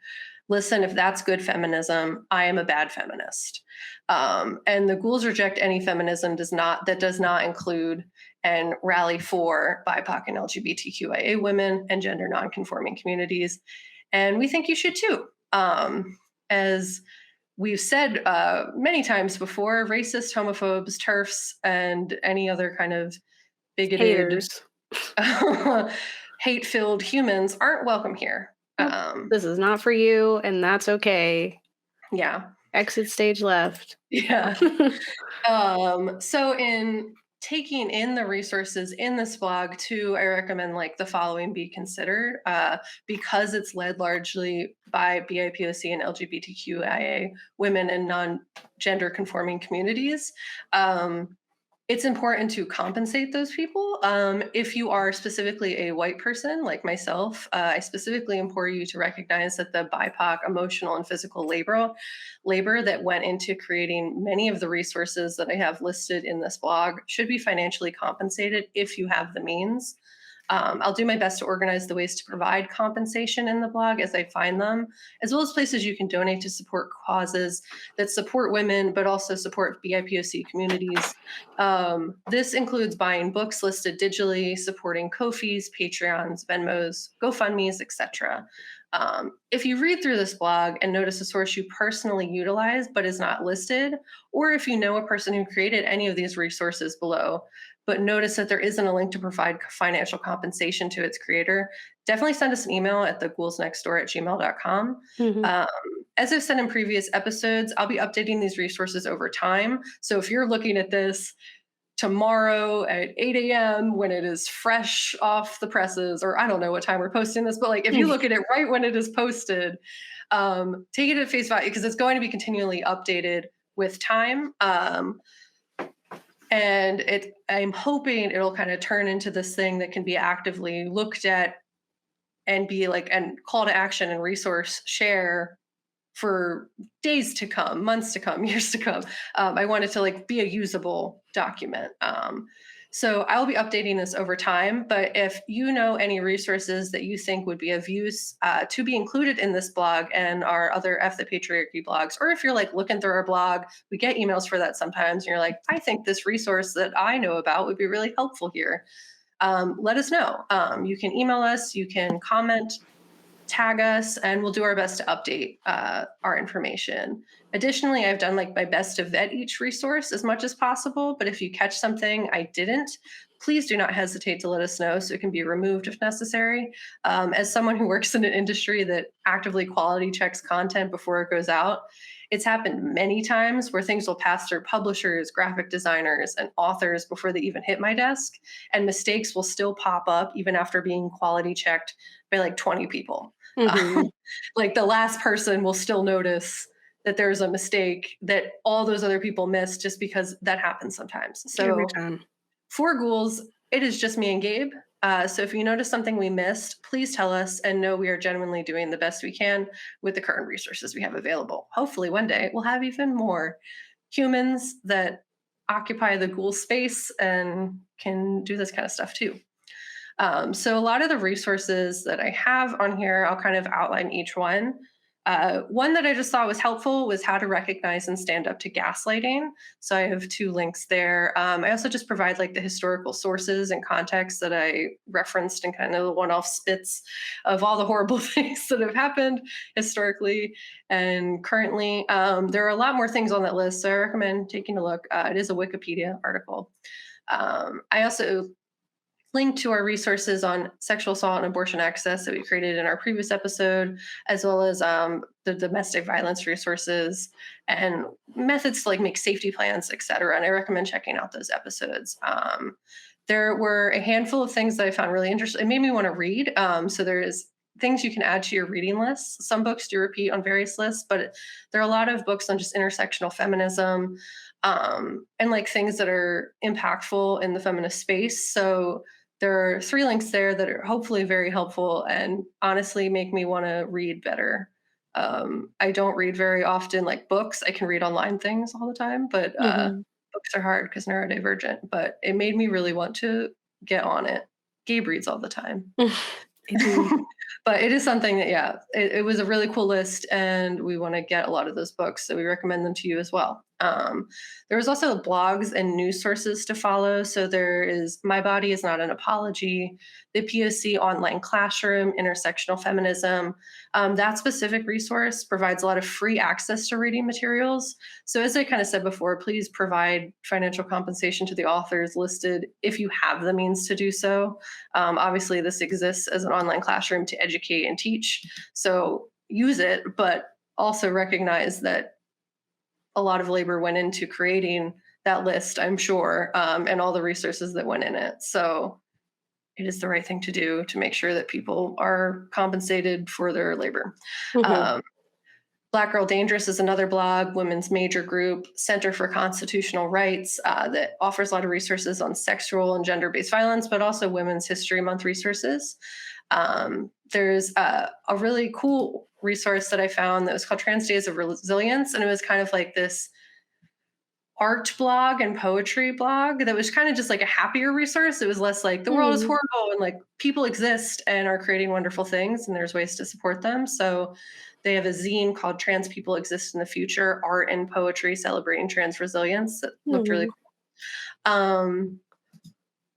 Listen, if that's good feminism, I am a bad feminist. And the Ghouls reject any feminism that does not include and rally for BIPOC and LGBTQIA women and gender nonconforming communities. And we think you should too. As we've said many times before, racist, homophobes, TERFs, and any other kind of bigoted, Haters. hate-filled humans aren't welcome here. Nope. This is not for you, and that's okay. Yeah, Exit stage left. yeah. So in taking in the resources in this blog too, I recommend like the following be considered, because it's led largely by BIPOC and LGBTQIA women and non-gender conforming communities. It's important to compensate those people. If you are specifically a white person like myself, I specifically implore you to recognize that the BIPOC emotional and physical labor that went into creating many of the resources that I have listed in this blog should be financially compensated if you have the means. I'll do my best to organize the ways to provide compensation in the blog as I find them, as well as places you can donate to support causes that support women, but also support BIPOC communities. This includes buying books listed digitally, supporting Ko-fis, Patreons, Venmos, GoFundMes, etc. If you read through this blog and notice a source you personally utilize but is not listed, or if you know a person who created any of these resources below, but notice that there isn't a link to provide financial compensation to its creator, definitely send us an email at theghoulsnextdoor@gmail.com. Mhm. Um, as I've said in previous episodes, I'll be updating these resources over time. So if you're looking at this tomorrow at 8 a.m. when it is fresh off the presses, or I don't know what time we're posting this, but like if you look at it right when it is posted, take it at face value because it's going to be continually updated with time. And I'm hoping it'll kind of turn into this thing that can be actively looked at and be like and call to action and resource share for days to come, months to come, years to come. I want it to like be a usable document. So I'll be updating this over time, but if you know any resources that you think would be of use to be included in this blog and our other F the Patriarchy blogs, or if you're like looking through our blog, we get emails for that sometimes, and you're like, I think this resource that I know about would be really helpful here. Let us know. You can email us, you can comment, tag us, and we'll do our best to update our information. Additionally, I've done like my best to vet each resource as much as possible, but if you catch something I didn't, please do not hesitate to let us know so it can be removed if necessary. As someone who works in an industry that actively quality checks content before it goes out, it's happened many times where things will pass through publishers, graphic designers, and authors before they even hit my desk, and mistakes will still pop up even after being quality checked by like 20 people. Mhm. Like the last person will still notice that there's a mistake that all those other people missed just because that happens sometimes. Every So time. for Ghouls, it is just me and Gabe. So if you notice something we missed, please tell us and know we are genuinely doing the best we can with the current resources we have available. Hopefully one day we'll have even more humans that occupy the ghoul space and can do this kind of stuff too. So a lot of the resources that I have on here, I'll kind of outline each one. One that I just thought was helpful was how to recognize and stand up to gaslighting. So I have 2 links there. I also just provide like the historical sources and context that I referenced and kind of the one-off spits of all the horrible things that have happened historically and currently. There are a lot more things on that list, so I recommend taking a look. It is a Wikipedia article. I also link to our resources on sexual assault and abortion access that we created in our previous episode, as well as the domestic violence resources and methods to like make safety plans, et cetera. And I recommend checking out those episodes. There were a handful of things that I found really interesting. It made me want to read. So there's things you can add to your reading list. Some books do repeat on various lists, but there are a lot of books on just intersectional feminism and like things that are impactful in the feminist space. So there are 3 links there that are hopefully very helpful and honestly make me want to read better. I don't read very often, like books. I can read online things all the time, but Mhm. books are hard because neurodivergent. But it made me really want to get on it. Gabe reads all the time. I do. But it is something that, yeah, it was a really cool list, and we want to get a lot of those books, so we recommend them to you as well. There was also blogs and news sources to follow. So there is My Body Is Not an Apology, the POC Online Classroom, Intersectional Feminism. That specific resource provides a lot of free access to reading materials. So as I kind of said before, please provide financial compensation to the authors listed if you have the means to do so. Obviously, this exists as an online classroom to educate and teach. So use it, but also recognize that a lot of labor went into creating that list, I'm sure, and all the resources that went in it. So it is the right thing to do to make sure that people are compensated for their labor. Mhm. Um, Black Girl Dangerous is another blog, women's major group, Center for Constitutional Rights, that offers a lot of resources on sexual and gender based violence, but also Women's History Month resources. There's a really cool resource that I found that was called Trans Days of Resilience. And it was kind of like this art blog and poetry blog that was kind of just like a happier resource. It was less like the world is Mm. horrible and like people exist and are creating wonderful things and there's ways to support them. So they have a zine called Trans People Exist in the Future, Art and Poetry Celebrating Trans Resilience that looked really Mhm. cool.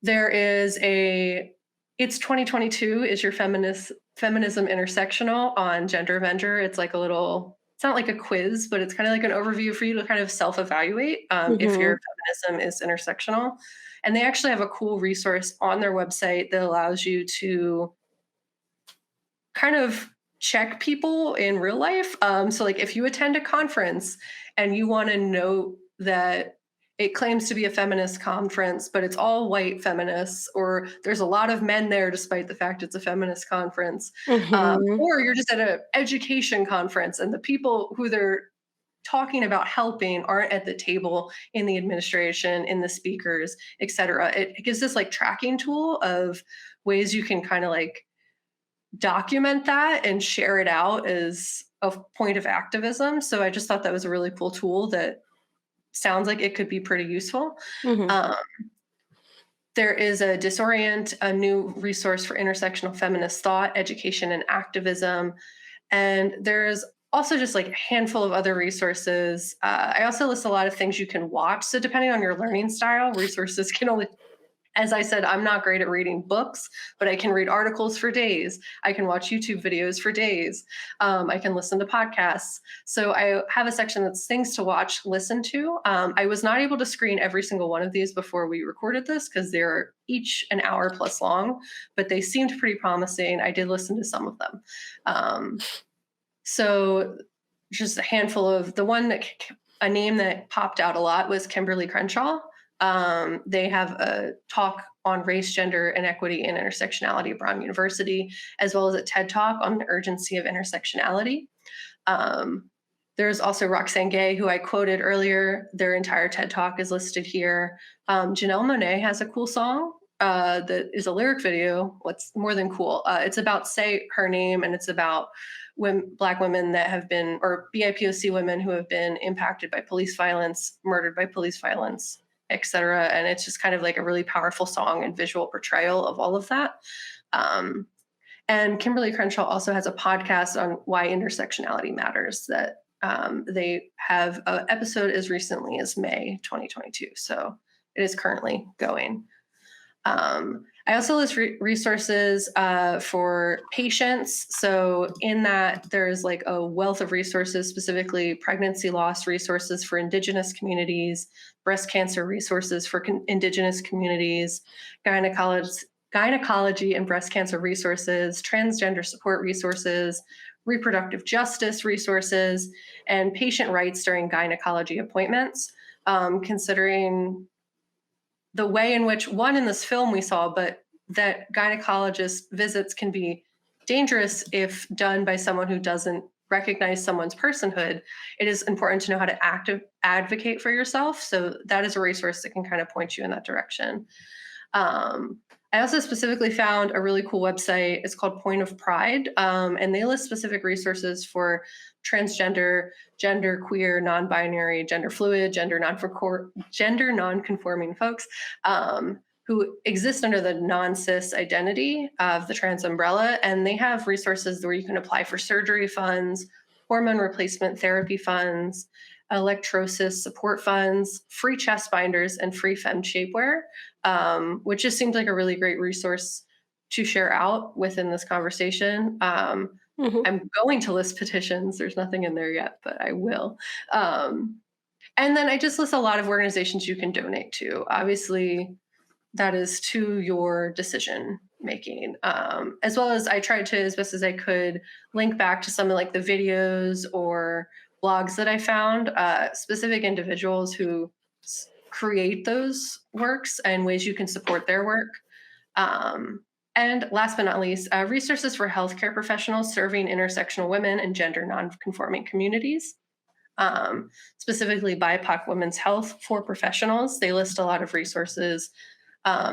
There is a It's 2022 is your feminism intersectional on Gender Avenger. It's like a little, it's not like a quiz, but it's kind of like an overview for you to kind of self-evaluate if Mhm. your feminism is intersectional. And they actually have a cool resource on their website that allows you to kind of check people in real life. So like if you attend a conference and you want to know that it claims to be a feminist conference, but it's all white feminists, or there's a lot of men there despite the fact it's a feminist conference, Mhm. or you're just at an education conference and the people who they're talking about helping aren't at the table in the administration, in the speakers, et cetera. It gives this like tracking tool of ways you can kind of like document that and share it out as a point of activism. So I just thought that was a really cool tool that sounds like it could be pretty useful. Mm-hmm. Um, there is a Disorient, a new resource for intersectional feminist thought, education, and activism. And there's also just like a handful of other resources. I also list a lot of things you can watch. So depending on your learning style, resources can only, as I said, I'm not great at reading books, but I can read articles for days. I can watch YouTube videos for days. I can listen to podcasts. So I have a section that's things to watch, listen to. I was not able to screen every single one of these before we recorded this because they're each an hour plus long, but they seemed pretty promising. I did listen to some of them. So just a handful of the one that a name that popped out a lot was Kimberly Crenshaw. They have a talk on race, gender, inequity, and intersectionality at Brown University, as well as a TED Talk on the urgency of intersectionality. There's also Roxane Gay, who I quoted earlier. Their entire TED Talk is listed here. Janelle Monáe has a cool song that is a lyric video. What's more than cool? It's about Say Her Name, and it's about Black women that have been, or BIPOC women who have been impacted by police violence, murdered by police violence, etc. And it's just kind of like a really powerful song and visual portrayal of all of that. And Kimberly Crenshaw also has a podcast on why intersectionality matters that they have an episode as recently as May 2022. So it is currently going. I also list resources for patients. So in that, there's like a wealth of resources, specifically pregnancy loss resources for Indigenous communities, breast cancer resources for Indigenous communities, gynecology and breast cancer resources, transgender support resources, reproductive justice resources, and patient rights during gynecology appointments, considering the way in which, one in this film we saw, but that gynecologist visits can be dangerous if done by someone who doesn't recognize someone's personhood. It is important to know how to advocate for yourself. So that is a resource that can kind of point you in that direction. I also specifically found a really cool website. It's called Point of Pride, and they list specific resources for transgender, gender queer, non-binary, gender fluid, gender non-conforming folks who exist under the non-cis identity of the trans umbrella. And they have resources where you can apply for surgery funds, hormone replacement therapy funds, electrosis support funds, free chest binders, and free femme shapewear, which just seemed like a really great resource to share out within this conversation. I'm going to list petitions. There's nothing in there yet, but I will. And then I just list a lot of organizations you can donate to. Obviously, that is to your decision making, as well as I tried to, as best as I could, link back to some of like the videos or blogs that I found, specific individuals who create those works and ways you can support their work. And last but not least, resources for healthcare professionals serving intersectional women and gender nonconforming communities, specifically BIPOC Women's Health for Professionals. They list a lot of resources.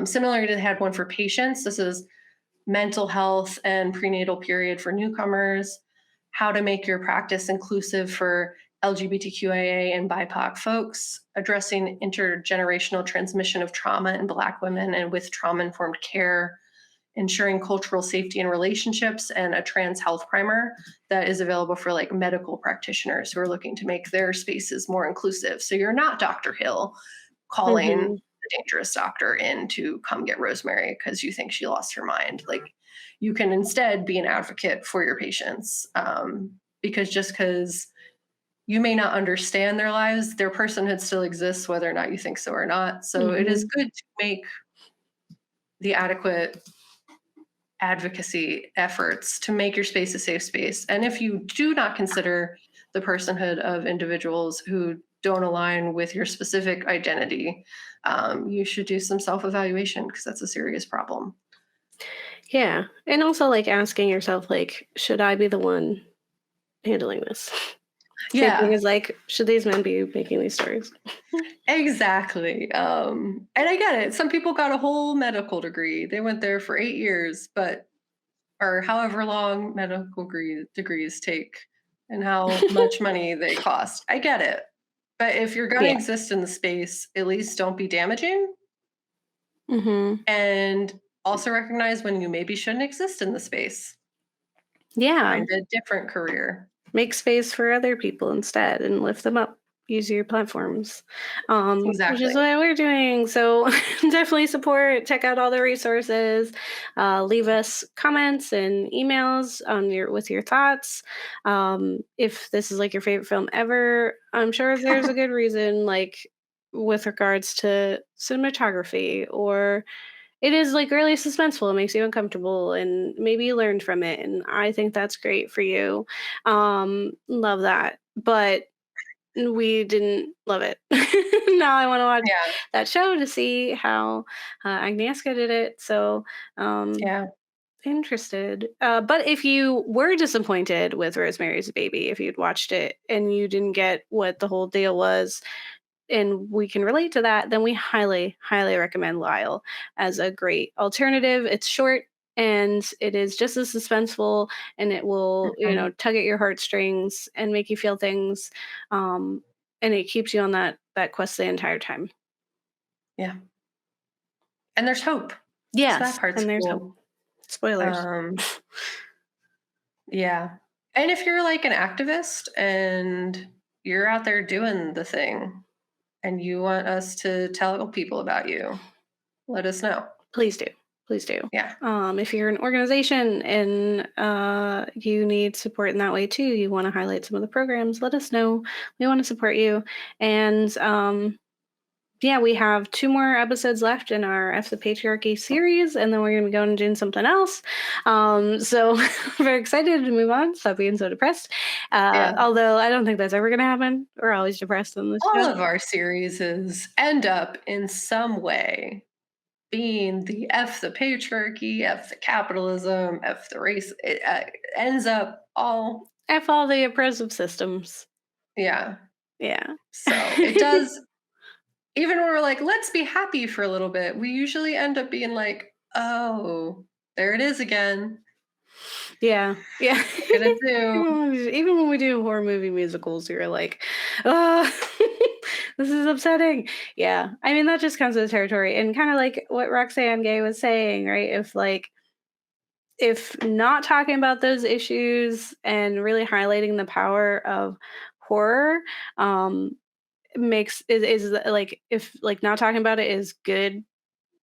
Similarly, they had one for patients. This is mental health and prenatal period for newcomers, how to make your practice inclusive for LGBTQIA and BIPOC folks, addressing intergenerational transmission of trauma in Black women and with trauma-informed care, ensuring cultural safety in relationships, and a trans health primer that is available for like medical practitioners who are looking to make their spaces more inclusive. So you're not Dr. Hill calling the dangerous doctor in to come get Rosemary because you think she lost her mind. Like, you can instead be an advocate for your patients, because just because you may not understand their lives, their personhood still exists, whether or not you think so or not. So it is good to make the adequate advocacy efforts to make your space a safe space. And if you do not consider the personhood of individuals who don't align with your specific identity, you should do some self-evaluation because that's a serious problem. Yeah. And also like asking yourself, like, should I be the one handling this? Yeah. Same thing as like, should these men be making these stories? Exactly. And I get it. Some people got a whole medical degree. They went there for 8 years, but or however long medical degrees take and how much money they cost. I get it. But if you're going to Yeah. exist in the space, at least don't be damaging, Mm-hmm. and also recognize when you maybe shouldn't exist in the space. Yeah. Find a different career. Make space for other people instead and lift them up. Use your platforms, which Exactly. is what we're doing. So definitely support. Check out all the resources. Leave us comments and emails on your with your thoughts. If this is like your favorite film ever, I'm sure there's a good reason. Like with regards to cinematography, or it is like really suspenseful. It makes you uncomfortable, and maybe you learned from it. And I think that's great for you. Love that. But we didn't love it. Now I want to watch Yeah. that show to see how Agnieszka did it. So Yeah. interested. But if you were disappointed with Rosemary's Baby, if you'd watched it and you didn't get what the whole deal was, and we can relate to that, then we highly, highly recommend Lyle as a great alternative. It's short and it is just as suspenseful, and it will, Mhm. tug at your heartstrings and make you feel things. And it keeps you on that quest the entire time. Yeah. And there's hope. So that Yes, part's and there's hope. cool. Spoilers. Um, yeah. And if you're like an activist and you're out there doing the thing and you want us to tell people about you, let us know. Please do. Please do. Yeah. If you're an organization and you need support in that way too, you want to highlight some of the programs, let us know. We want to support you. And yeah, we have 2 more episodes left in our F the Patriarchy series, and then we're going to be going and doing something else. So very excited to move on. Stop being so depressed. Yeah. Although I don't think that's ever going to happen. We're always depressed on this All show. of our series end up in some way being the F the patriarchy, F the capitalism, F the race. It ends up all, F all the oppressive systems. yeah. Yeah. So it does, even when we're like, let's be happy for a little bit, we usually end up being like, oh, there it is again. Yeah, yeah. What can it do? Even when we do horror movie musicals, you're like, "Oh, this is upsetting." Yeah, I mean, that just comes with the territory, and kinda like what Roxanne Gay was saying, right? If not talking about those issues and really highlighting the power of horror, um, makes is, like, if, like, not talking about it is good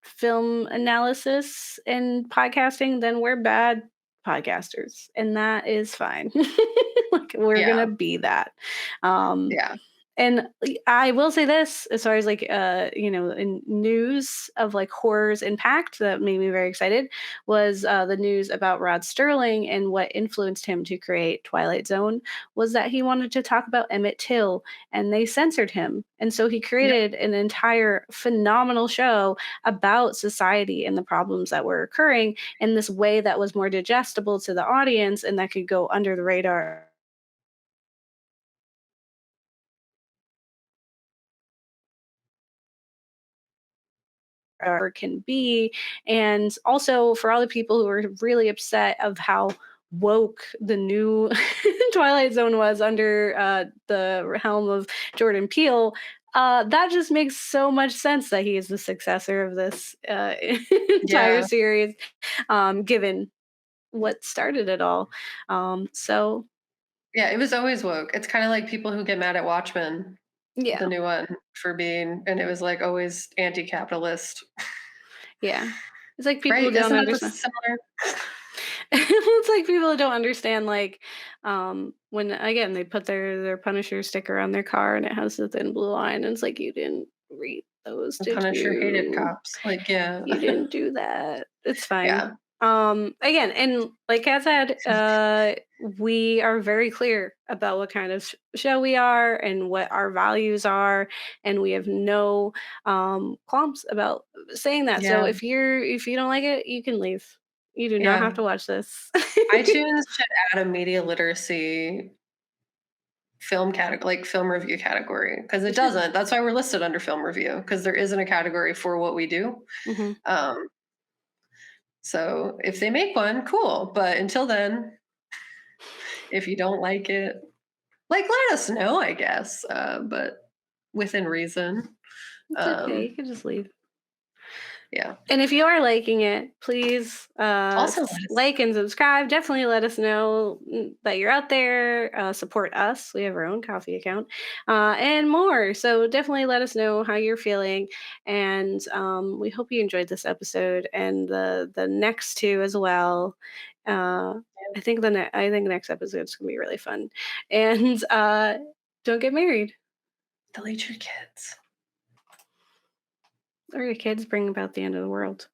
film analysis and podcasting, then we're bad podcasters, and that is fine. Like we're gonna Yeah. be that. Um, Yeah. and I will say this as far as like in news of like horror's impact that made me very excited was the news about Rod Sterling, and what influenced him to create Twilight Zone was that he wanted to talk about Emmett Till, and they censored him. And so he Yep. created an entire phenomenal show about society and the problems that were occurring in this way that was more digestible to the audience and that could go under the radar or can be. And also for all the people who are really upset of how woke the new Twilight Zone was under the helm of Jordan Peele, that just makes so much sense that he is the successor of this entire Yeah. series, given what started it all. So Yeah. It was always woke. It's kind of like people who get mad at Watchmen, the yeah, new one, for being, and it was like always anti capitalist. yeah. It's like people who Right? don't Isn't that the understand. similar? It's like people that don't understand, like, when again they put their Punisher sticker on their car and it has the thin blue line, and it's like you didn't read those, The did Punisher hated you? cops. Like, yeah. You didn't do that. It's fine. Yeah. Again, and like Kat said, we are very clear about what kind of show we are and what our values are, and we have no qualms about saying that. So Yeah. if you don't like it, you can leave. You do not have Yeah. to watch this. iTunes should add a media literacy film category, like film review category, because They it should. doesn't. That's why we're listed under film review, because there isn't a category for what we do. Hmm. Um, So if they make one, cool. But until then, if you don't like it, like let us know, I guess. But within reason. It's okay. You Um, can just leave. yeah. And if you are liking it, please Also, let us. like and subscribe. Definitely let us know that you're out there. Support us. We have our own coffee account and more. So definitely let us know how you're feeling. And we hope you enjoyed this episode and the next two as well. I think I think the next episode is gonna be really fun. And don't get married, Delete your kids. or your kids bring about the end of the world.